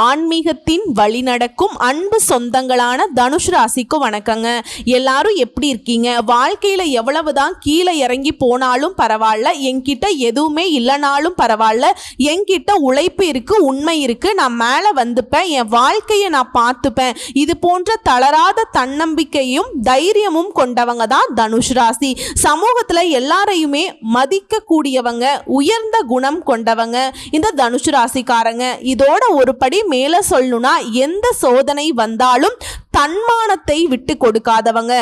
ஆன்மீகத்தின் வழி நடக்கும் அன்பு சொந்தங்களான தனுஷ் ராசிக்கு வணக்கங்க. எல்லாரும் எப்படி இருக்கீங்க? வாழ்க்கையில எவ்வளவுதான் கீழே இறங்கி போனாலும் பரவாயில்ல, என்கிட்ட எதுவுமே இல்லைனாலும் பரவாயில்ல, என்கிட்ட உழைப்பு இருக்கு, உண்மை இருக்கு, நான் மேலே வந்துப்பேன், என் வாழ்க்கையை நான் பார்த்துப்பேன், இது போன்ற தளராத தன்னம்பிக்கையும் தைரியமும் கொண்டவங்க தான் தனுஷ் ராசி. சமூகத்துல எல்லாரையுமே மதிக்க கூடியவங்க, உயர்ந்த குணம் கொண்டவங்க இந்த தனுஷ் ராசிக்காரங்க. இதோட ஒரு படி மேல சொல்லணும்னா, எந்த சோதனை வந்தாலும் தன்மானத்தை விட்டு கொடுக்காதவங்க,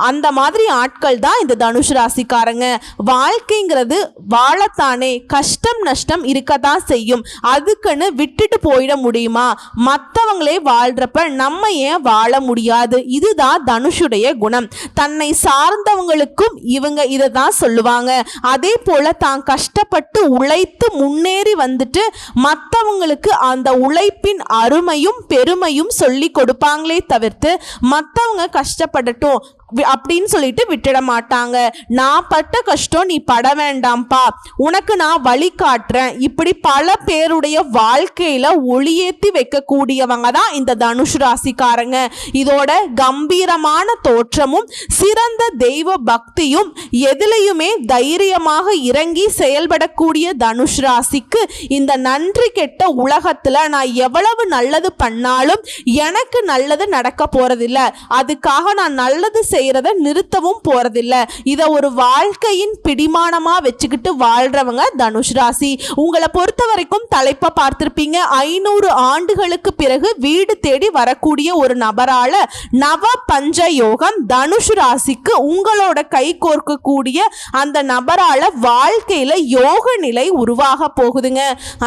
அந்த மாதிரி ஆட்கள் தான் இந்த தனுஷ் ராசிக்காரங்க. வாழ்க்கைங்கிறது வாழத்தானே, கஷ்டம் நஷ்டம் இருக்கத்தான் செய்யும், அதுக்குன்னு விட்டுட்டு போயிட முடியுமா? மற்றவங்களே வாழ்றப்ப நம்ம ஏன் வாழ முடியாது? இதுதான் தனுஷுடைய குணம். தன்னை சார்ந்தவங்களுக்கும் இவங்க இதை தான் சொல்லுவாங்க. அதே போல தான் கஷ்டப்பட்டு உழைத்து முன்னேறி வந்துட்டு மற்றவங்களுக்கு அந்த உழைப்பின் அருமையும் பெருமையும் சொல்லி கொடுப்பாங்களே தவிர்த்து மற்றவங்க கஷ்டப்படட்டும் அப்படின்னு சொல்லிட்டு விட்டுட மாட்டாங்க. நான் பட்ட கஷ்டம் நீ பட வேண்டாம்ப்பா, உனக்கு நான் வழி காட்டுறேன், இப்படி பல பேருடைய வாழ்க்கையில ஒளியேற்றி வைக்கக்கூடியவங்க தான் இந்த தனுஷ் ராசிக்காரங்க. இதோட கம்பீரமான தோற்றமும் சிறந்த தெய்வ பக்தியும் எதிலையுமே தைரியமாக இறங்கி செயல்படக்கூடிய தனுஷ் ராசிக்கு இந்த நன்றி கெட்ட உலகத்துல நான் எவ்வளவு நல்லது பண்ணாலும் எனக்கு நல்லது நடக்க போறதில்ல, அதுக்காக நான் நல்லது செய்யறத நிறுத்தவும் போறதில்லை, இதை ஒரு வாழ்க்கையின் பிடிமானமா வச்சுக்கிட்டு வாழ்றவங்க தனுஷ் ராசி. உங்களை பொறுத்த வரைக்கும் தலைப்பை பார்த்திருப்பீங்க. 500 ஆண்டுகளுக்கு பிறகு வீடு தேடி வரக்கூடிய ஒரு நபரால நவ பஞ்ச யோகம் தனுஷ் ராசிக்கு உங்களோட கை கோர்க்கக்கூடிய அந்த நபரால வாழ்க்கையில யோக நிலை உருவாக போகுதுங்க.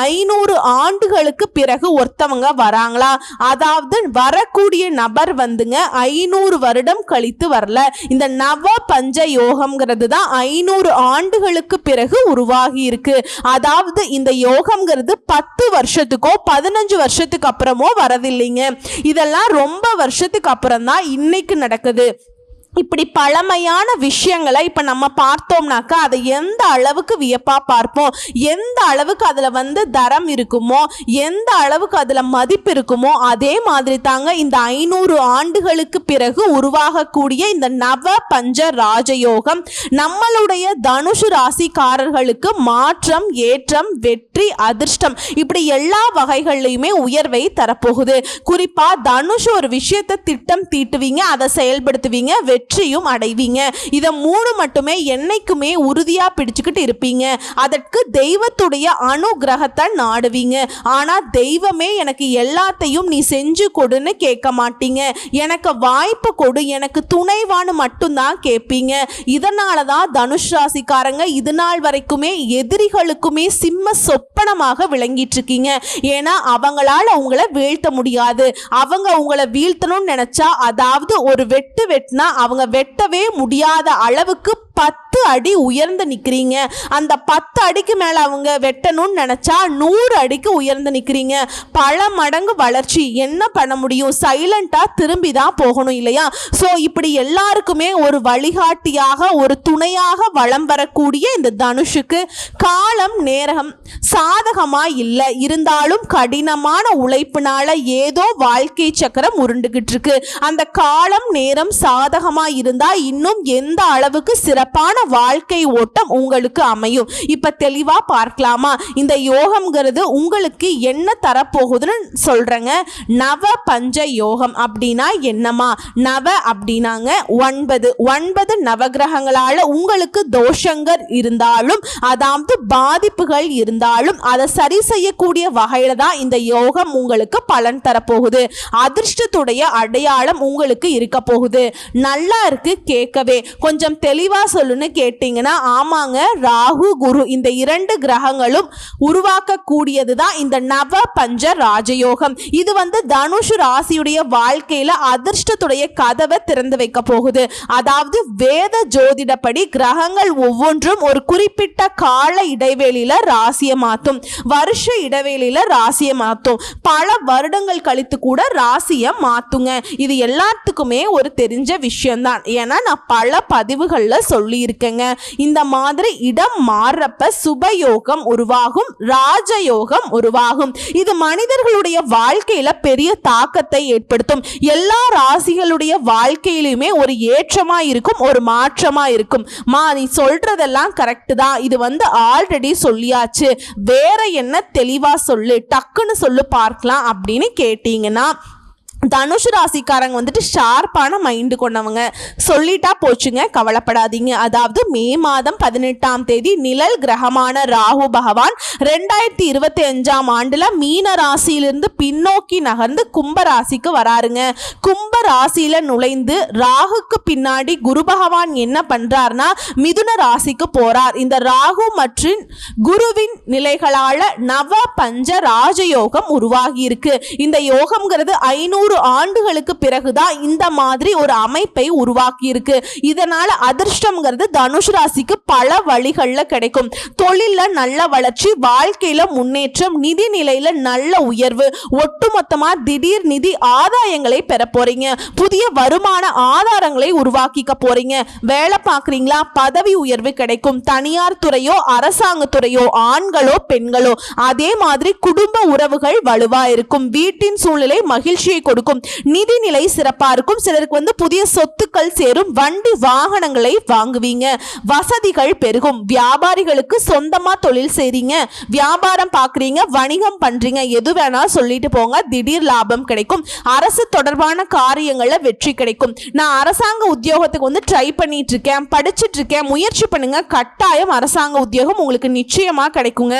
500 ஆண்டுகளுக்கு பிறகு ஒருத்தவங்க வராங்களா, அதாவது வரக்கூடிய நபர் வந்துங்க 500 வருடம் கழித்து வரல. இந்த நவ பஞ்ச யோகம்ங்கிறது தான் 500 ஆண்டுகளுக்கு பிறகு உருவாகி இருக்கு. அதாவது இந்த யோகம்ங்கிறது 10 வருஷத்துக்கோ 15 வருஷத்துக்கு அப்புறமோ வரதில்லைங்க. இதெல்லாம் ரொம்ப வருஷத்துக்கு அப்புறம் தான் இன்னைக்கு நடக்குது. இப்படி பழமையான விஷயங்களை இப்போ நம்ம பார்த்தோம்னாக்கா அதை எந்த அளவுக்கு வியப்பாக பார்ப்போம், எந்த அளவுக்கு அதில் தரம் இருக்குமோ, எந்த அளவுக்கு அதில் மதிப்பு இருக்குமோ, அதே மாதிரி தாங்க இந்த 500 ஆண்டுகளுக்கு பிறகு உருவாகக்கூடிய இந்த நவ பஞ்ச ராஜயோகம் நம்மளுடைய தனுஷ் ராசிக்காரர்களுக்கு மாற்றம், ஏற்றம், வெற்றி, அதிர்ஷ்டம், இப்படி எல்லா வகைகள்லையுமே உயர்வை தரப்போகுது. குறிப்பாக தனுஷ் ஒரு விஷயத்தை திட்டம் தீட்டுவீங்க, அதை செயல்படுத்துவீங்க, வெற்றியும் அடைவீங்க. இதை 3 மட்டுமே என்னைக்குமே உறுதியா பிடிச்சுக்கிட்டு இருப்பீங்க. அதற்கு தெய்வத்துடைய அனுகிரகத்தை நாடுவீங்க. ஆனா தெய்வமே எனக்கு எல்லாத்தையும் நீ செஞ்சு கொடுன்னு கேட்க மாட்டீங்க, எனக்கு வாய்ப்பு கொடு, எனக்கு துணைவான்னு மட்டும்தான் கேட்பீங்க. இதனாலதான் தனுஷ் ராசிக்காரங்க இது நாள் வரைக்குமே எதிரிகளுக்குமே சிம்ம சொப்பனமாக விளங்கிட்டு இருக்கீங்க. ஏன்னா அவங்களால உங்களை வீழ்த்த முடியாது. அவங்க உங்களை வீழ்த்தணும்னு நினைச்சா, அதாவது ஒரு வெட்டு வெட்டினா அவங்க வெட்டவே முடியாத அளவுக்கு 10 அடி உயர்ந்து நிற்கிறீங்க. அந்த 10 அடிக்கு மேலே அவங்க வெட்டணும்னு நினச்சா 100 அடிக்கு உயர்ந்து நிற்கிறீங்க. பல மடங்கு வளர்ச்சி. என்ன பண்ண முடியும்? சைலண்டாக திரும்பி தான் போகணும் இல்லையா? ஸோ இப்படி எல்லாருக்குமே ஒரு வழிகாட்டியாக, ஒரு துணையாக வலம் வரக்கூடிய இந்த தனுஷுக்கு காலம் நேரம் சாதகமாக இல்லை. இருந்தாலும் கடினமான உழைப்பினால ஏதோ வாழ்க்கை சக்கரம் உருண்டுகிட்டு இருக்கு. அந்த காலம் நேரம் சாதகமாக இருந்தால் இன்னும் எந்த அளவுக்கு சிறப்பான வாழ்க்கை ஓட்டம் உங்களுக்கு அமையும். இப்ப தெளிவா பார்க்கலாமா? இந்த யோகம்ங்கிறது உங்களுக்கு என்ன தரப்போகுதுன்னு சொல்றேங்க. நவ பஞ்ச யோகம் அப்படின்னா என்னமா? நவ அப்படின்னாங்க 9 நவகிரகங்களால உங்களுக்கு தோஷங்கள் இருந்தாலும், அதாவது பாதிப்புகள் இருந்தாலும் அதை சரி செய்யக்கூடிய வகையில தான் இந்த யோகம் உங்களுக்கு பலன் தரப்போகுது. அதிர்ஷ்டத்துடைய அடையாளம் உங்களுக்கு இருக்க போகுது. நல்லா இருக்கு கேட்கவே. கொஞ்சம் தெளிவா சொல்லுன்னு கேட்டீங்கன்னா, ஆமாங்க, ராகு குரு இந்த 2 கிரகங்களும் உருவாக்கக்கூடியது தான் இந்த நவ பஞ்ச ராஜயோகம். இது தனுஷ் ராசியுடைய வாழ்க்கையில அதிர்ஷ்டத்துடைய கதவை திறந்து வைக்க போகுது. அதாவது வேத ஜோதிடப்படி கிரகங்கள் ஒவ்வொன்றும் ஒரு குறிப்பிட்ட கால இடைவெளியில ராசியை மாற்றும், வருஷ இடைவெளியில ராசியை மாற்றும், பல வருடங்கள் கழித்து கூட ராசியை மாத்துங்க. இது எல்லாத்துக்குமே ஒரு தெரிஞ்ச விஷயம்தான். ஏன்னா நான் பல பதிவுகள்ல சொல்லுவேன். சொல்லி இருக்கேங்க. இந்த மாதிரி இடம் மாறுறப்ப சுபயோகம் உருவாகும், ராஜயோகம் உருவாகும். இது மனிதர்களுடைய வாழ்க்கையில பெரிய தாக்கத்தை ஏற்படுத்தும். எல்லா ராசிகளுடைய வாழ்க்கையிலுமே ஒரு ஏற்றமா இருக்கும், ஒரு மாற்றமா இருக்கும். நீ சொல்றதெல்லாம் கரெக்ட் தான், இது ஆல்ரெடி சொல்லியாச்சு, வேற என்ன தெளிவா சொல்லு, டக்குன்னு சொல்லு பார்க்கலாம் அப்படின்னு கேட்டீங்கன்னா, தனுஷ் ராசிக்காரங்க ஷார்ப்பான மைண்டு கொண்டவங்க. சொல்லிட்டா போச்சுங்க, கவலைப்படாதீங்க. அதாவது மே மாதம் 18ஆம் தேதி நிழல் கிரகமான ராகு பகவான் 2025ஆம் ஆண்டுல மீன ராசியிலிருந்து பின்னோக்கி நகர்ந்து கும்ப ராசிக்கு வராருங்க. கும்ப ராசியில நுழைந்து ராகுக்கு பின்னாடி குரு பகவான் என்ன பண்றாருன்னா மிதுன ராசிக்கு போறார். இந்த ராகு மற்றும் குருவின் நிலைகளால நவ பஞ்ச ராஜயோகம் உருவாகி இருக்கு. இந்த யோகம்ங்கிறது 500 ஆண்டுகளுக்கு பிறகுதான் இந்த மாதிரி ஒரு அமைப்பை உருவாக்கி இருக்கு. இதனால அதிர்ஷ்டம்ங்கிறது தனுஷ் ராசிக்கு பல வழிகள்ல கிடைக்கும். தொழில நல்ல வளர்ச்சி, வாழ்க்கையில முன்னேற்றம், நிதி நிலையில நல்ல உயர்வு, ஒட்டுமொத்தமா திடீர் நிதி ஆதாயங்களை பெற போறீங்க. புதிய வருமான ஆதாரங்களை உருவாக்கிக்க போறீங்க. வேலை பார்க்குறீங்களா, பதவி உயர்வு கிடைக்கும். தனியார் துறையோ அரசாங்க துறையோ, ஆண்களோ பெண்களோ, அதே மாதிரி குடும்ப உறவுகள் வலுவா இருக்கும். வீட்டின் சூழ்நிலை மகிழ்ச்சியை கொடுக்கும். நிதிநிலை சிறப்பா இருக்கும். சிலருக்கு புதிய சொத்துக்கள் சேரும். வண்டி வாகனங்களை வாங்குவீங்க. வசதிகள் பெருகும். வியாபாரிகளுக்கு சொந்தமா தொழில் செய்றீங்க, வியாபாரம் பார்க்குறீங்க, வணிகம் பண்றீங்க, எது வேணா சொல்லிட்டு போங்க, திடீர் லாபம் கிடைக்கும். அரசு தொடர்பான காரியங்கள்ல வெற்றி கிடைக்கும். நான் அரசாங்க உத்தியோகத்துக்கு ட்ரை பண்ணிட்டு இருக்கேன், படிச்சுட்டு இருக்கேன், முயற்சி பண்ணுங்க, கட்டாயம் அரசாங்க உத்தியோகம் உங்களுக்கு நிச்சயமா கிடைக்குங்க.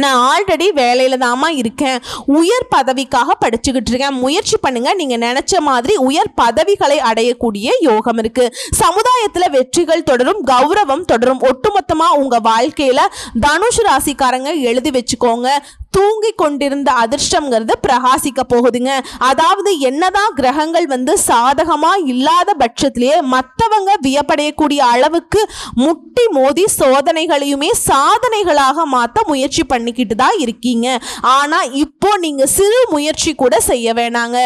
நான் ஆல்ரெடி வேலையில தாமா இருக்கேன், உயர் பதவிக்காக படிச்சுக்கிட்டு இருக்கேன், முயற்சி பண்ணுங்க, நீங்க நினைச்ச மாதிரி உயர் பதவிகளை அடையக்கூடிய யோகம் இருக்கு. சமுதாயத்துல வெற்றிகள் தொடரும், கௌரவம் தொடரும். ஒட்டுமொத்தமா உங்க வாழ்க்கையில தனுஷ் ராசிக்காரங்க எழுதி வச்சுக்கோங்க, தூங்கி கொண்டிருந்த அதிர்ஷ்டம்ங்கிறது பிரகாசிக்க போகுதுங்க. அதாவது என்னதான் கிரகங்கள் சாதகமா இல்லாத பட்சத்திலேயே மற்றவங்க வியப்படையக்கூடிய அளவுக்கு முட்டி மோதி சோதனைகளையுமே சாதனைகளாக மாற்ற முயற்சி பண்ணிக்கிட்டு தான் இருக்கீங்க. ஆனா இப்போ நீங்க சிறு முயற்சி கூட செய்ய வேணாங்க,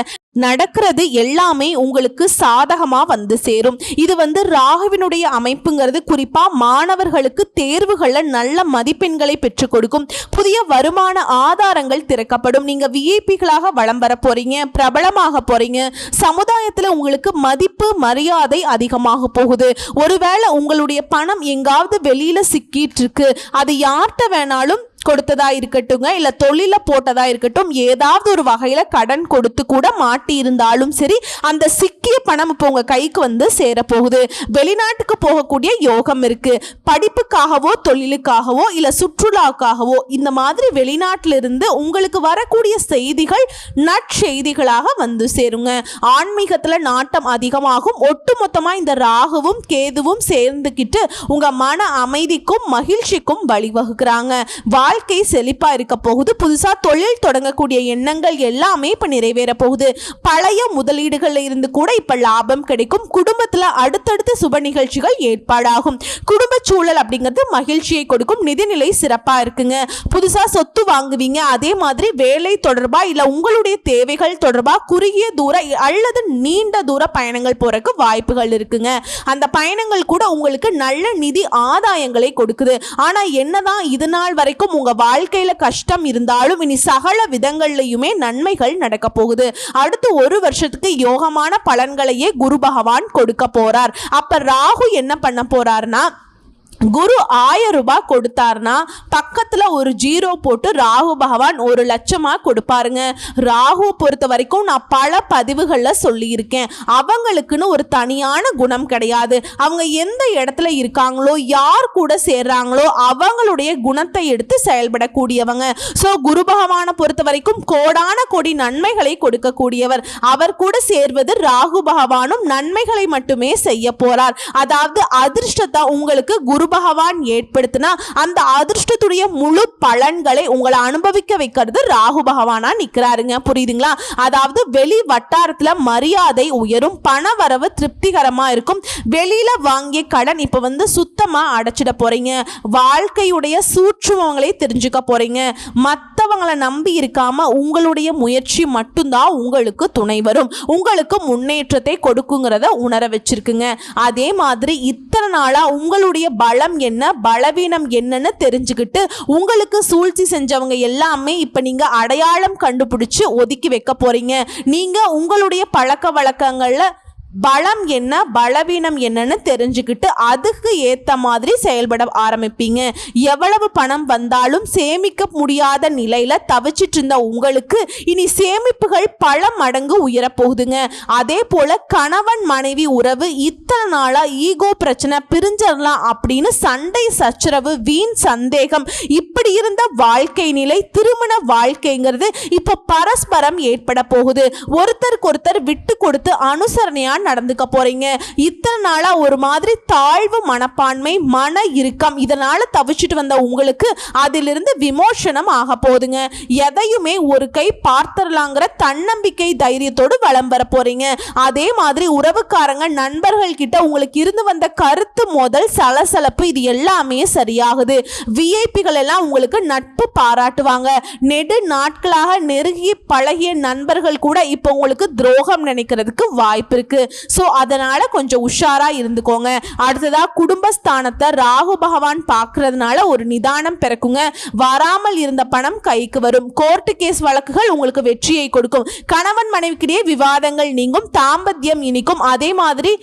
நடக்கிறது எல்லாமே உங்களுக்கு சாதகமா சேரும். இது ராகுவினுடைய அமைப்புங்கிறது குறிப்பா மாணவர்களுக்கு தேர்வுகள்ல நல்ல மதிப்பெண்களை பெற்றுக் கொடுக்கும். புதிய வருமான ஆதாரங்கள் திறக்கப்படும். நீங்க விஐபிகளாக வலம் வர போறீங்க, பிரபலமாக போறீங்க. சமுதாயத்துல உங்களுக்கு மதிப்பு மரியாதை அதிகமாக போகுது. ஒருவேளை உங்களுடைய பணம் எங்காவது வெளியில சிக்கிட்டு இருக்கு, அது யார்கிட்ட வேணாலும் கொடுத்ததா இருக்கட்டுங்க, இல்ல தொழில போட்டதா இருக்கட்டும், ஏதாவது ஒரு வகையில கடன் கொடுத்து கூட மாட்டி இருந்தாலும் சரி, அந்த சிக்கிய பணம் இப்போ உங்க கைக்கு சேர போகுது. வெளிநாட்டுக்கு போகக்கூடிய யோகம் இருக்கு. படிப்புக்காகவோ தொழிலுக்காகவோ இல்ல சுற்றுலாக்காகவோ இந்த மாதிரி வெளிநாட்டிலிருந்து உங்களுக்கு வரக்கூடிய செய்திகள் நற்செய்திகளாக சேருங்க. ஆன்மீகத்துல நாட்டம் அதிகமாகும். ஒட்டுமொத்தமா இந்த ராகுவும் கேதுவும் சேர்ந்துக்கிட்டு உங்க மன அமைதிக்கும் மகிழ்ச்சிக்கும் வழிவகுக்கிறாங்க. வாழ்க்கை செழிப்பா இருக்க போகுது. புதுசா தொழில் தொடங்கக்கூடிய எண்ணங்கள் எல்லாமே இப்ப நிறைவேற போகுது. பழைய முதலீடுகள்ல இருந்து கூட இப்ப லாபம் கிடைக்கும். குடும்பத்துல அடுத்தடுத்த சுப நிகழ்ச்சிகள் ஏற்பாடாகும். குடும்ப சூழல் அப்படிங்கிறது மகிழ்ச்சியை கொடுக்கும். நிதிநிலை சிறப்பா இருக்குங்க. புதுசா சொத்து வாங்குவீங்க. அதே மாதிரி வேலை தொடர்பா இல்ல உங்களுடைய தேவைகள் தொடர்பா குறுகிய தூர அல்லது நீண்ட தூர பயணங்கள் போறதுக்கு வாய்ப்புகள் இருக்குங்க. அந்த பயணங்கள் கூட உங்களுக்கு நல்ல நிதி ஆதாயங்களை கொடுக்குது. ஆனா என்னதான் இது நாள் வரைக்கும் உங்க வாழ்க்கையில கஷ்டம் இருந்தாலும் இனி சகல விதங்கள்லயுமே நன்மைகள் நடக்க போகுது. அடுத்து ஒரு வருஷத்துக்கு யோகமான பலன்களையே குரு பகவான் கொடுக்க போறார். அப்ப ராகு என்ன பண்ண போறார்னா, குரு 1000 ரூபாய் கொடுத்தாருன்னா பக்கத்துல ஒரு 0 போட்டு ராகு பகவான் 1 லட்சமா கொடுப்பாருங்க. ராகு பொறுத்த வரைக்கும் நான் பல பதிவுகள்ல சொல்லி இருக்கேன், அவங்களுக்குன்னு ஒரு தனியான குணம் கிடையாது. அவங்க எந்த இடத்துல இருக்காங்களோ, யார் கூட சேர்றாங்களோ அவங்களுடைய குணத்தை எடுத்து செயல்படக்கூடியவங்க. சோ குரு பகவானை பொறுத்த வரைக்கும் கோடான கோடி நன்மைகளை கொடுக்கக்கூடியவர். அவர் கூட சேர்வது ராகு பகவானும் நன்மைகளை மட்டுமே செய்ய போறார். அதாவது அதிர்ஷ்டத்தை உங்களுக்கு குரு பகவான் ஏற்படுத்தினா அந்த அதிர்ஷ்டத்துடைய முழு பலன்களை உங்களை அனுபவிக்க வைக்கிறது ராகு பகவானா நிக்கிறாருங்க. புரியுதுங்களா? அதாவது வெளி வட்டாரத்துல மரியாதை உயரும், பண வரவு திருப்திகரமா இருக்கும். வெளியில வாங்கிய கடன் இப்ப சுத்தமா அடைச்சிட போறீங்க. வாழ்க்கையுடைய சூட்சுமங்களை தெரிஞ்சுக்க போறீங்க. மற்ற மற்றவங்களை நம்பி இருக்காம உங்களுடைய முயற்சி மட்டும்தான் உங்களுக்கு துணை வரும், உங்களுக்கு முன்னேற்றத்தை கொடுக்குங்கிறத உணர வச்சிருக்குங்க. அதே மாதிரி இத்தனை நாளா உங்களுடைய பலம் என்ன பலவீனம் என்னன்னு தெரிஞ்சுக்கிட்டு உங்களுக்கு சூழ்ச்சி செஞ்சவங்க எல்லாமே இப்ப நீங்க அடையாளம் கண்டுபிடிச்சு ஒதுக்கி வைக்க போறீங்க. நீங்க உங்களுடைய பழக்க வழக்கங்கள்ல பலம் என்ன பலவீனம் என்னன்னு தெரிஞ்சுக்கிட்டு அதுக்கு ஏத்த மாதிரி செயல்பட ஆரம்பிப்பீங்க. எவ்வளவு பணம் வந்தாலும் சேமிக்க முடியாத நிலையில தவிச்சிட்டு இருந்த உங்களுக்கு இனி சேமிப்புகள் பல மடங்கு உயரப்போகுதுங்க. அதே போல கணவன் மனைவி உறவு இத்தனை நாளா ஈகோ பிரச்சனை பிரிஞ்சிடலாம் அப்படின்னு சண்டை சச்சரவு வீண் சந்தேகம் இப்படி இருந்த வாழ்க்கை நிலை திருமண வாழ்க்கைங்கிறது இப்ப பரஸ்பரம் ஏற்பட போகுது. ஒருத்தருக்கு ஒருத்தர் விட்டு கொடுத்து அனுசரணையா நடந்துக்க போறீங்க. இத்தனை நாளா ஒரு மாதிரி தாழ்வு மனப்பான்மை மன இறுக்கம் இதனால தவிச்சிட்டு வந்த உங்களுக்கு அதிலிருந்து விமோசனம் ஆக போகுதுங்க. எதையுமே ஒரு கை பார்த்தரலாங்கிற தன்னம்பிக்கை தைரியத்தோடு வலம் வர போறீங்க. அதே மாதிரி உறவுக்காரங்க நண்பர்கள் கிட்ட உங்களுக்கு இருந்து வந்த கருத்து மோதல் சலசலப்பு இது எல்லாமே சரியாகுது. விஐபிகள் எல்லாம் உங்களுக்கு நட்பு பாராட்டுவாங்க. நெடு நாட்களாக நெருங்கி பழகிய நண்பர்கள் கூட இப்போ உங்களுக்கு துரோகம் நினைக்கிறதுக்கு வாய்ப்பு இருக்கு. ஸோ அதனால கொஞ்சம் உஷாரா இருந்துக்கோங்க. அடுத்ததா குடும்பஸ்தானத்தை ராகு பகவான் பார்க்கறதுனால ஒரு நிதானம் பிறக்குங்க. வராமல் இருந்த பணம் கைக்கு வரும். கோர்ட்டு கேஸ் வழக்குகள் உங்களுக்கு வெற்றியை கொடுக்கும். கணவன் மனைவிக்கிடையே விவாதங்கள் நீங்கும். தாம்பத்தியம் இனிக்கும். அதே மாதிரி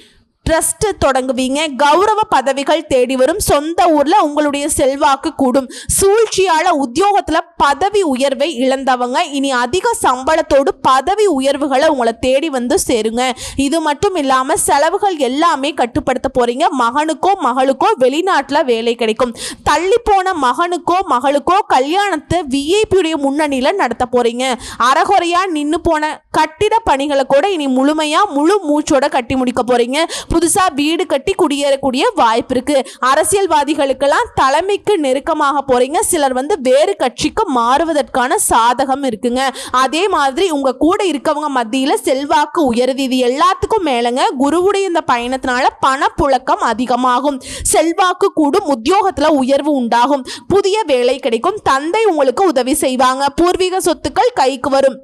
ட்ரஸ்ட் தொடங்குவீங்க. கௌரவ பதவிகள் தேடி வரும். சொந்த ஊர்ல உங்களுடைய செல்வாக்கு கூடும். சூழ்ச்சியால உத்தியோகத்துல பதவி உயர்வை இழந்தவங்க இனி அதிக சம்பளத்தோடு பதவி உயர்வுகளை உங்களை தேடி வந்து சேருங்க. இது மட்டும் இல்லாம செலவுகள் எல்லாமே கட்டுப்படுத்த போறீங்க. மகனுக்கோ மகளுக்கோ வெளிநாட்டுல வேலை கிடைக்கும். தள்ளி போன மகனுக்கோ மகளுக்கோ கல்யாணத்தை விஐபியுடைய முன்னணியில நடத்த போறீங்க. அறகுறையா நின்னு போன கட்டிட பணிகளை கூட இனி முழுமையா முழு மூச்சோட கட்டி முடிக்க போறீங்க. புதுசா வீடு கட்டி குடியேறக்கூடிய வாய்ப்பு இருக்கு. அரசியல்வாதிகளுக்கெல்லாம் தலைமைக்கு நெருக்கமாக போறீங்க. சிலர் வேறு கட்சிக்கு மாறுவதற்கான சாதகம் இருக்குங்க. அதே மாதிரி உங்க கூட இருக்கவங்க மத்தியில செல்வாக்கு உயருது. இது எல்லாத்துக்கும் மேலங்க குருவுடைய இந்த பயணத்தினால பணப்புழக்கம் அதிகமாகும். செல்வாக்கு கூடும். உத்தியோகத்துல உயர்வு உண்டாகும். புதிய வேலை கிடைக்கும். தந்தை உங்களுக்கு உதவி செய்வாங்க. பூர்வீக சொத்துக்கள் கைக்கு வரும்.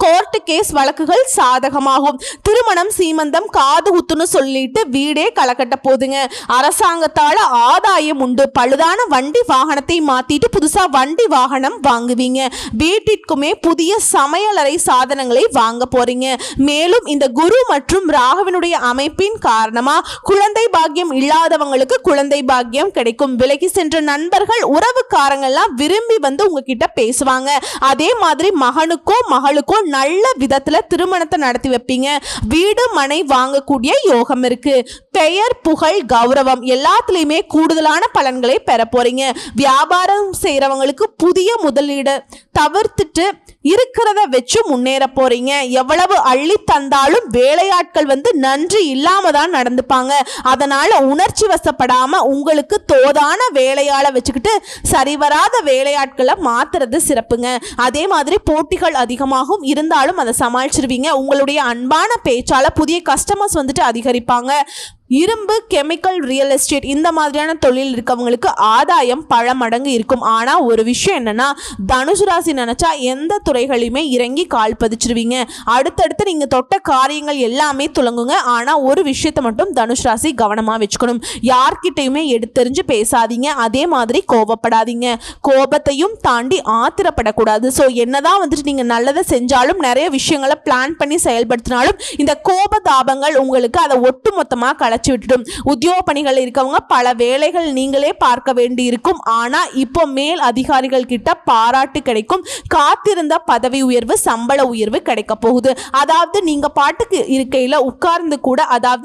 கோர்ட்டு கேஸ் வழக்குகள் சாதகமாகும். திருமணம் சீமந்தம் காது குத்துன்னு சொல்லிட்டு வீடே கலக்கட்ட போதுங்க. அரசாங்கத்தால ஆதாயம் உண்டு. பழுதான வண்டி வாகனத்தை மாத்திட்டு புதுசா வண்டி வாகனம் வாங்குவீங்க. வீட்டிற்குமே புதிய சமையலறை சாதனங்களை வாங்க போறீங்க. மேலும் இந்த குரு மற்றும் ராகுவினுடைய அமைப்பின் காரணமா குழந்தை பாக்கியம் இல்லாதவங்களுக்கு குழந்தை பாக்கியம் கிடைக்கும். விலகி சென்ற நண்பர்கள் உறவுக்காரங்கள்லாம் விரும்பி உங்ககிட்ட பேசுவாங்க. அதே மாதிரி மகனுக்கோ மகளுக்கோ நல்ல விதத்துல திருமணத்தை நடத்தி வைப்பீங்க. வீடு மனை வாங்கக்கூடிய யோகம் இருக்கு. பெயர் புகழ் கௌரவம் எல்லாத்துலயுமே கூடுதலான பலன்களை பெற போறீங்க. வியாபாரம் செய்யறவங்களுக்கு புதிய முதலீடு தவிர்த்துட்டு இருக்கிறத வச்சு முன்னேற போறீங்க. எவ்வளவு அள்ளி தந்தாலும் வேலையாட்கள் நன்றி இல்லாம தான் நடந்துப்பாங்க. அதனால உணர்ச்சி வசப்படாம உங்களுக்கு தோதான வேலையாள வச்சுக்கிட்டு சரிவராத வேலையாட்களை மாத்துறது சிறப்புங்க. அதே மாதிரி போட்டிகள் அதிகமாகும். இருந்தாலும் அதை சமாளிச்சிருவீங்க. உங்களுடைய அன்பான பேச்சால புதிய கஸ்டமர்ஸ் அதிகரிப்பாங்க. இரும்பு கெமிக்கல் ரியல் எஸ்டேட் இந்த மாதிரியான தொழில் இருக்கவங்களுக்கு ஆதாயம் பல மடங்கு இருக்கும். ஆனா ஒரு விஷயம் என்னன்னா தனுசு ராசி நினைச்சா எந்த துறைகளையுமே இறங்கி கால் பதிச்சிருவீங்க. அடுத்தடுத்து நீங்க தொட்ட காரியங்கள் எல்லாமே துலங்குங்க. ஆனா ஒரு விஷயத்தை மட்டும் தனுசு ராசி கவனமா வச்சுக்கணும். யார்கிட்டையுமே எடுத்தெறிஞ்சு பேசாதீங்க. அதே மாதிரி கோபப்படாதீங்க. கோபத்தையும் தாண்டி ஆத்திரப்படக்கூடாது. ஸோ என்னதான் நீங்க நல்லதை செஞ்சாலும் நிறைய விஷயங்களை பிளான் பண்ணி செயல்படுத்தினாலும் இந்த கோப தாபங்கள் உங்களுக்கு அதை ஒட்டுமொத்தமாக கலைச்சு விட்டுடும். உத்தியோக பணிகள் இருக்கவங்க பல வேலைகள் நீங்களே பார்க்க வேண்டி இருக்கும். ஆனா இப்போ மேல் அதிகாரிகள் கிட்ட பாராட்டு கிடைக்கும். காத்திருந்த பதவி உயர்வு சம்பள உயர்வு கிடைக்க போகுது. அதாவது நீங்க பாட்டுக்கு இருக்கையில உட்கார்ந்து கூட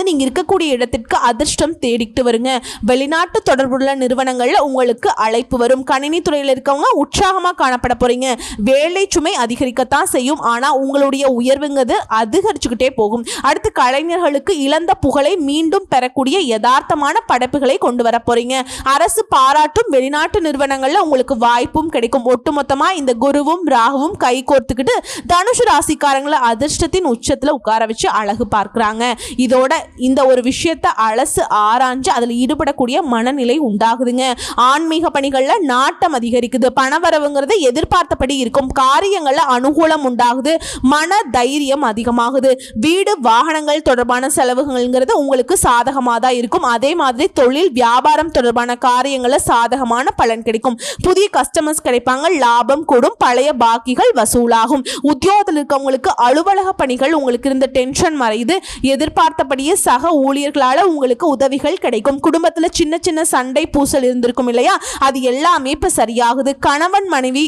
நீங்க இருக்கக்கூடிய இடத்திற்கு அதிர்ஷ்டம் தேடிட்டு வருங்க. வெளிநாட்டு தொடர்புள்ள நிறுவனங்கள்ல உங்களுக்கு அழைப்பு வரும். கணினி துறையில் இருக்கவங்க உற்சாகமா காணப்பட போறீங்க. வேலை சுமை அதிகரிக்கத்தான் செய்யும். ஆனா உங்களுடைய உயர்வுங்கிறது அதிகரிச்சுக்கிட்டே போகும். அடுத்து கலைஞர்களுக்கு இழந்த புகழை மீண்டும் பெறக்கூடிய யதார்த்தமான படைப்புகளை கொண்டு வர போறீங்க. அரசு பாராட்டும் வெளிநாட்டு நிறுவனங்கள்ல உங்களுக்கு வாய்ப்பும் கிடைக்கும். ஒட்டுமொத்தமா இந்த குருவும் ராகுவும் கை கோர்த்துக்கிட்டு தனுசு ராசிக்காரங்களை அதிர்ஷ்டத்தின் உச்சத்துல உட்கார வச்சு அழகு பார்க்கிறாங்க. இதோட இந்த ஒரு விஷயத்தை அலசு ஆராய்ஞ்சு அதில் ஈடுபடக்கூடிய மனநிலை உண்டாகுதுங்க. ஆன்மீக பணிகள்ல நாட்டம் அதிகரிக்குது. பணவரவுங்கிறது எதிர்பார்த்தபடி இருக்கும். காரியங்கள்ல அனுகூலம் உண்டாகுது. மன தைரியம் அதிகமாகுது. வீடு வாகனங்கள் தொடர்பான செலவுகள்ங்கிறது உங்களுக்கு சாதகமாக தான் இருக்கும். அதே மாதிரி தொழில் வியாபாரம் தொடர்பான காரியங்கள்ல சாதகமான பலன் கிடைக்கும். புதிய கஸ்டமர்ஸ் கிடைப்பாங்க. லாபம் கூடும். பழைய பாக்கிகள் வசூலாகும். உத்தியோகத்தில் இருக்கவங்களுக்கு அலுவலக பணிகள் உங்களுக்கு இருந்த டென்ஷன் மறையுது. எதிர்பார்த்தபடியே சக ஊழியர்களால உங்களுக்கு உதவிகள் கிடைக்கும். குடும்பத்துல சின்ன சின்ன சண்டை பூசல் இருந்திருக்கும் இல்லையா, அது எல்லாமே இப்ப சரியாகுது. கணவன் மனைவி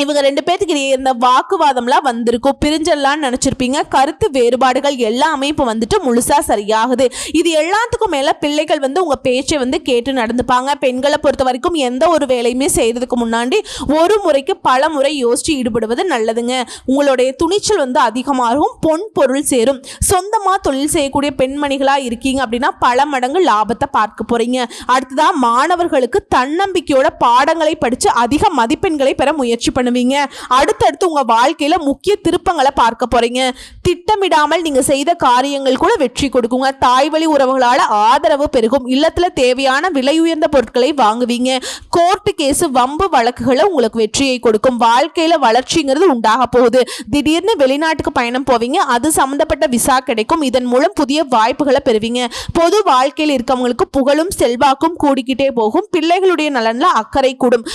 இவங்க 2 பேத்துக்கு இடையே இருந்த வாக்குவாதம்லாம் வந்திருக்கும். பிரிஞ்செல்லாம் நினைச்சிருப்பீங்க. கருத்து வேறுபாடுகள் எல்லாமே இப்போ வந்துட்டு முழுசா சரியாகுது. இது எல்லாத்துக்கும் மேல பிள்ளைகள் உங்க பேச்சை கேட்டு நடந்துப்பாங்க. பெண்களை பொறுத்த வரைக்கும் எந்த ஒரு வேலையுமே செய்யறதுக்கு முன்னாடி ஒரு முறைக்கு பல முறை யோசிச்சு ஈடுபடுவது நல்லதுங்க. உங்களுடைய துணிச்சல் அதிகமாகும். பொன் பொருள் சேரும். சொந்தமா தொழில் செய்யக்கூடிய பெண்மணிகளா இருக்கீங்க அப்படின்னா பல மடங்கு லாபத்தை பார்க்க போறீங்க. அடுத்ததா மாணவர்களுக்கு தன்னம்பிக்கையோட பாடங்களை படிச்சு அதிக மதிப்பெண்களை பெற முயற்சி பண்ணுவீங்க. அடுத்தடுத்து உங்க வாழ்க்கையில முக்கிய திருப்பங்களை பார்க்க போறீங்க. திட்டமிடாமல் நீங்க செய்த காரியங்கள் கூட வெற்றி கொடுக்குங்க. தாய் வழி உறவுகளால ஆதரவு பெருகும். இல்லத்துல தேவையான விலை உயர்ந்த பொருட்களை வாங்குவீங்க. கோர்ட்டு கேஸ் வம்பு வழக்குகளை உங்களுக்கு வெற்றியை கொடுக்கும். வாழ்க்கையில வளர்ச்சிங்கிறது உண்டாக போகுது. திடீர்னு வெளிநாட்டுக்கு பயணம் போவீங்க. அது சம்பந்தப்பட்ட விசா கிடைக்கும். இதன் மூலம் புதிய வாய்ப்புகளை பெறுவீங்க. பொது வாழ்க்கையில் இருக்கவங்களுக்கு புகழும் செல்வாக்கும் கூடிக்கிட்டே போகும். பிள்ளைகளுடைய நலன்ல அக்கறை கூடும்.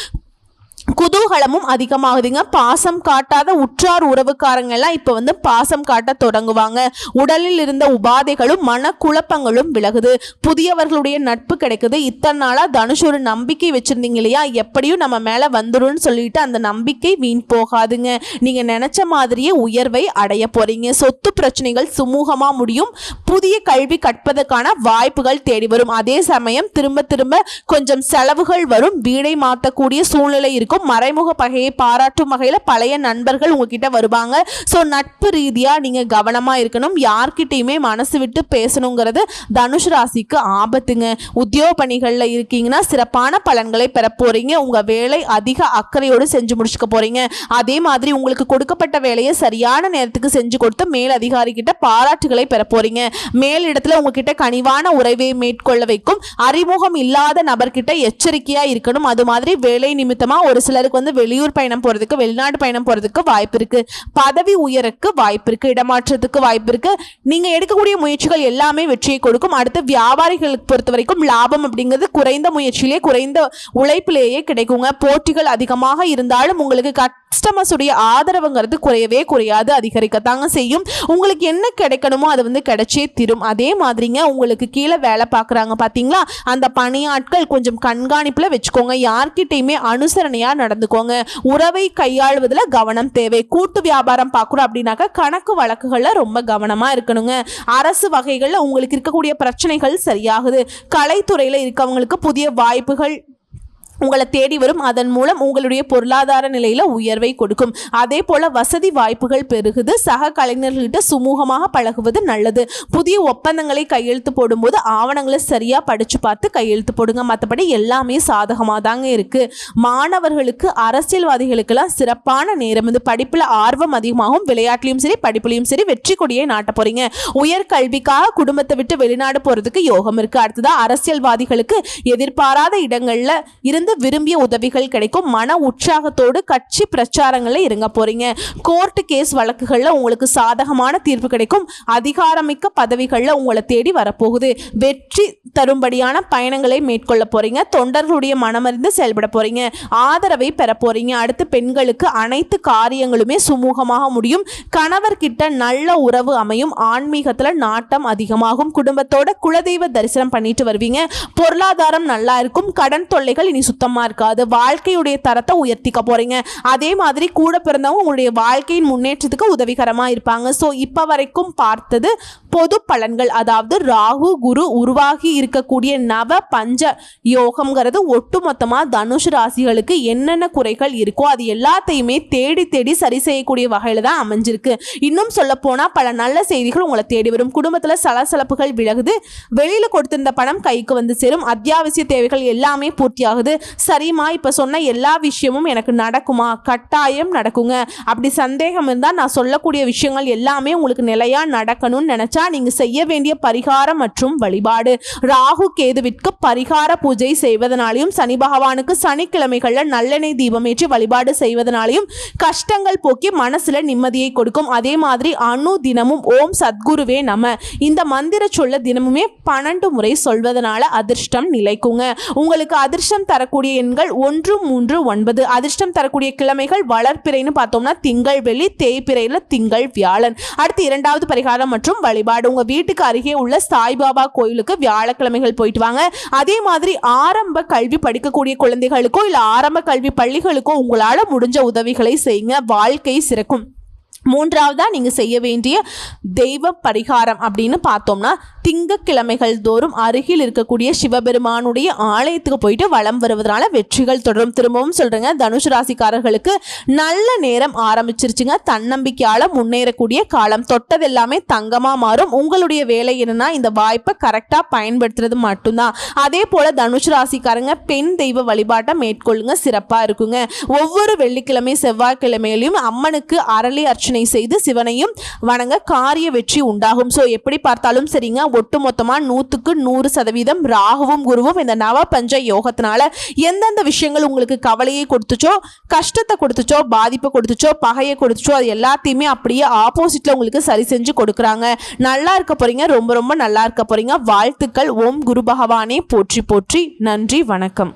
குதூகலமும் அதிகமாகுதுங்க. பாசம் காட்டாத உற்றார் உறவுக்காரங்க எல்லாம் இப்ப பாசம் காட்ட தொடங்குவாங்க. உடலில் இருந்த உபாதைகளும் மனக்குழப்பங்களும் விலகுது. புதியவர்களுடைய நட்பு கிடைக்குது. இத்தனை நாளா தனுஷ் ஒரு நம்பிக்கை வச்சிருந்தீங்க இல்லையா, எப்படியும் நம்ம மேல வந்துடும் சொல்லிட்டு அந்த நம்பிக்கை வீண் போகாதுங்க. நீங்க நினைச்ச மாதிரியே உயர்வை அடைய போறீங்க. சொத்து பிரச்சனைகள் சுமூகமா முடியும். புதிய கல்வி கற்பதற்கான வாய்ப்புகள் தேடி வரும். அதே சமயம் திரும்ப திரும்ப கொஞ்சம் செலவுகள் வரும். வீடை மாற்றக்கூடிய சூழ்நிலை இருக்கும். மறைமுக பகையை பாராட்டும் வகையில பழைய நண்பர்கள் உங்ககிட்ட வருவாங்க. ஸோ நட்பு ரீதியா நீங்க கவனமா இருக்கணும். யார்கிட்டையுமே மனசு விட்டு பேசணுங்கிறது தனுஷ் ராசிக்கு ஆபத்துங்க. உத்தியோக பணிகள்ல இருக்கீங்கன்னா சிறப்பான பலன்களை பெற போறீங்க. உங்க வேலை அதிக அக்கறையோடு செஞ்சு முடிச்சுக்க போறீங்க. அதே மாதிரி உங்களுக்கு கொடுக்கப்பட்ட வேலையை சரியான நேரத்துக்கு செஞ்சு கொடுத்து மேல் அதிகாரி கிட்ட பாராட்டுகளை பெற போறீங்க. மேல் இடத்துல உங்ககிட்ட கனிவான உறவை மேற்கொள்ள வைக்கும். அறிமுகம் இல்லாத நபர்கிட்ட எச்சரிக்கையா இருக்கணும். அது மாதிரி வேலை நிமித்தமா ஒரு சிலருக்கு வெளியூர் பயணம் போறதுக்கு வெளிநாடு பயணம் போறதுக்கு வாய்ப்பு இருக்கு. பதவி உயருக்கு வாய்ப்பு இருக்கு. இடமாற்றத்துக்கு வாய்ப்பு இருக்கு. நீங்க எடுக்கக்கூடிய முயற்சிகள் எல்லாமே வெற்றியை கொடுக்கும். அடுத்து வியாபாரிகளுக்கு பொறுத்த வரைக்கும் லாபம் அப்படிங்கிறது குறைந்த முயற்சியிலே குறைந்த உழைப்பிலேயே கிடைக்குங்க. போட்டிகள் அதிகமாக இருந்தாலும் உங்களுக்கு கஸ்டமர்ஸ் உடைய ஆதரவுங்கிறது குறையவே குறையாது, அதிகரிக்கத்தாங்க செய்யும். உங்களுக்கு என்ன கிடைக்கணுமோ அது கிடைச்சே தீரும். அதே மாதிரிங்க உங்களுக்கு கீழே வேலை பார்க்குறாங்க பார்த்தீங்களா, அந்த பணியாட்கள் கொஞ்சம் கண்காணிப்புல வச்சுக்கோங்க. யார்கிட்டையுமே அனுசரணையா நடந்துக்கோங்க. உறவை கையாளுவதில் கவனம் தேவை. கூட்டு வியாபாரம் பார்க்குறோம் அப்படின்னாக்கா கணக்கு வழக்குகள்ல ரொம்ப கவனமா இருக்கணுங்க. அரசு வகைகள்ல உங்களுக்கு இருக்கக்கூடிய பிரச்சனைகள் சரியாகுது. கலைத்துறையில இருக்கவங்களுக்கு புதிய வாய்ப்புகள் உங்களை தேடி வரும். அதன் மூலம் உங்களுடைய பொருளாதார நிலையில உயர்வை கொடுக்கும். அதே போல வசதி வாய்ப்புகள் பெருகுது. சக கலைஞர்கள்கிட்ட சுமூகமாக பழகுவது நல்லது. புதிய ஒப்பந்தங்களை கையெழுத்து போடும்போது ஆவணங்களை சரியா படிச்சு பார்த்து கையெழுத்து போடுங்க. மற்றபடி எல்லாமே சாதகமாக தாங்க இருக்கு. மாணவர்களுக்கு அரசியல்வாதிகளுக்கெல்லாம் சிறப்பான நேரம். இது படிப்புல ஆர்வம் அதிகமாகும். விளையாட்டுலையும் சரி படிப்புலையும் சரி வெற்றி கொடியை நாட்ட போறீங்க. உயர்கல்விக்காக குடும்பத்தை விட்டு வெளிநாடு போறதுக்கு யோகம் இருக்கு. அடுத்ததா அரசியல்வாதிகளுக்கு எதிர்பாராத இடங்கள்ல இருந்து விரும்பிய உதவிகள் கிடைக்கும். மன உற்சாகத்தோடு கட்சி பிரச்சாரங்களில் இறங்க போறீங்க. கோர்ட்டு கேஸ் வழக்குகள்ல உங்களுக்கு சாதகமான தீர்ப்பு கிடைக்கும். அதிகாரமிக்க பதவிகள்ல உங்களை தேடி வரப்போகுது. வெற்றி தரும்படியான பயணங்களை மேற்கொள்ள போறீங்க. தொண்டர்களுடைய மனமறிந்து செயல்பட போறீங்க. ஆதரவை பெற போறீங்க. அடுத்து பெண்களுக்கு அனைத்து காரியங்களுமே சுமூகமாக முடியும். கணவர்கிட்ட நல்ல உறவு அமையும். ஆன்மீகத்துல நாட்டம் அதிகமாகும். குடும்பத்தோட குலதெய்வ தரிசனம் பண்ணிட்டு வருவீங்க. பொருளாதாரம் நல்லா இருக்கும். கடன் தொல்லைகள் இனி சுத்தமா இருக்காது. வாழ்க்கையுடைய தரத்தை உயர்த்திக்க போறீங்க. அதே மாதிரி கூட பிறந்தவங்க உங்களுடைய வாழ்க்கையின் முன்னேற்றத்துக்கு உதவிகரமா இருப்பாங்க. ஸோ இப்போ வரைக்கும் பார்த்தது பொது பலன்கள். அதாவது ராகு குரு உருவாகி இருக்கக்கூடிய நவ பஞ்ச யோகம்ங்கிறது ஒட்டுமொத்தமா தனுஷ் ராசிகளுக்கு என்னென்ன குறைகள் இருக்கோ அது எல்லாத்தையுமே தேடி தேடி சரி செய்யக்கூடிய வகையில தான் அமைஞ்சிருக்கு. இன்னும் சொல்ல போனா பல நல்ல செய்திகள் உங்களை தேடி வரும். குடும்பத்துல சலசலப்புகள் விலகுது. வெளியில கொடுத்திருந்த பணம் கைக்கு வந்து சேரும். அத்தியாவசிய தேவைகள் எல்லாமே பூர்த்தி ஆகுது. சரிமா, இப்ப சொன்ன எல்லா விஷயமும் எனக்கு நடக்குமா? கட்டாயம் நடக்குங்க. அப்படி சந்தேகம் இருந்தா நான் சொல்லக்கூடிய விஷயங்கள் எல்லாமே உங்களுக்கு நிலையா நடக்கணும்னு நினைச்சா நீங்க செய்ய வேண்டிய பரிகாரம் மற்றும் வழிபாடு, ராகு கேதுவிற்கு பரிகார பூஜை செய்வதனாலையும் சனி பகவானுக்கு சனிக்கிழமைகள்ல நல்லெண்ணெய் தீபம் ஏற்றி வழிபாடு செய்வதனாலையும் கஷ்டங்கள் போக்கி மனசுல நிம்மதியை கொடுக்கும். அதே மாதிரி அணு தினமும் ஓம் சத்குருவே நம இந்த மந்திர சொல்ல தினமுமே 12 முறை சொல்வதனால அதிர்ஷ்டம் நிலைக்குங்க. உங்களுக்கு அதிர்ஷ்டம் தரக்கூடிய எண்கள் 1, 3, 9. அதிர்ஷ்டம் தரக்கூடிய கிழமைகள் வளர்ப்பிறைன்னு பார்த்தோம்னா திங்கள் வெள்ளி, தேய்பிறையில திங்கள் வியாழன். அடுத்து இரண்டாவது பரிகாரம் மற்றும் வழிபாடு, உங்க வீட்டுக்கு அருகே உள்ள சாய்பாபா கோயிலுக்கு வியாழக்கிழமைகள் போயிட்டு வாங்க. அதே மாதிரி ஆரம்ப கல்வி படிக்கக்கூடிய குழந்தைகளுக்கோ இல்ல ஆரம்ப கல்வி பள்ளிகளுக்கோ உங்களால முடிஞ்ச உதவிகளை செய்யுங்க. வாழ்க்கை சிறக்கும். மூன்றாவதா நீங்க செய்ய வேண்டிய தெய்வ பரிகாரம் அப்படின்னு பார்த்தோம்னா திங்கக்கிழமைகள் தோறும் அருகில் இருக்கக்கூடிய சிவபெருமானுடைய ஆலயத்துக்கு போயிட்டு வலம் வருவதனால வெற்றிகள் தொடரும். திரும்பவும் சொல்றேங்க, தனுஷ் ராசிக்காரர்களுக்கு நல்ல நேரம் ஆரம்பிச்சிருச்சுங்க. தன்னம்பிக்கையால முன்னேறக்கூடிய காலம். தொட்டது எல்லாமே தங்கமா மாறும். உங்களுடைய வேலை என்னன்னா இந்த வாய்ப்பை கரெக்டா பயன்படுத்துறது மட்டும்தான். அதே போல தனுஷ் ராசிக்காரங்க பெண் தெய்வ வழிபாட்டை மேற்கொள்ளுங்க, சிறப்பா இருக்குங்க. ஒவ்வொரு வெள்ளிக்கிழமை செவ்வாய்க்கிழமையிலும் அம்மனுக்கு அரளி அர்ச்சனை செய்து சிவனையும் வணங்க காரிய வெற்றி உண்டாகும். சோ எப்படி பார்த்தாலும் சரிங்க, ஒட்டுமொத்தமா 100க்கு 100% ராகுவும் குருவும் இந்த நவ பஞ்ச யோகத்தினால எந்தெந்த விஷயங்கள் உங்களுக்கு கவலையை கொடுத்துச்சோ, கஷ்டத்தை கொடுத்துச்சோ, பாதிப்பை கொடுத்துச்சோ, பகையை கொடுத்துச்சோ அது எல்லாத்தையுமே அப்படியே ஆப்போசிட்ல உங்களுக்கு சரி செஞ்சு கொடுக்குறாங்க. நல்லா இருக்க போறீங்க. ரொம்ப ரொம்ப நல்லா இருக்க போறீங்க. வாழ்த்துக்கள். ஓம் குரு பகவானே போற்றி போற்றி. நன்றி, வணக்கம்.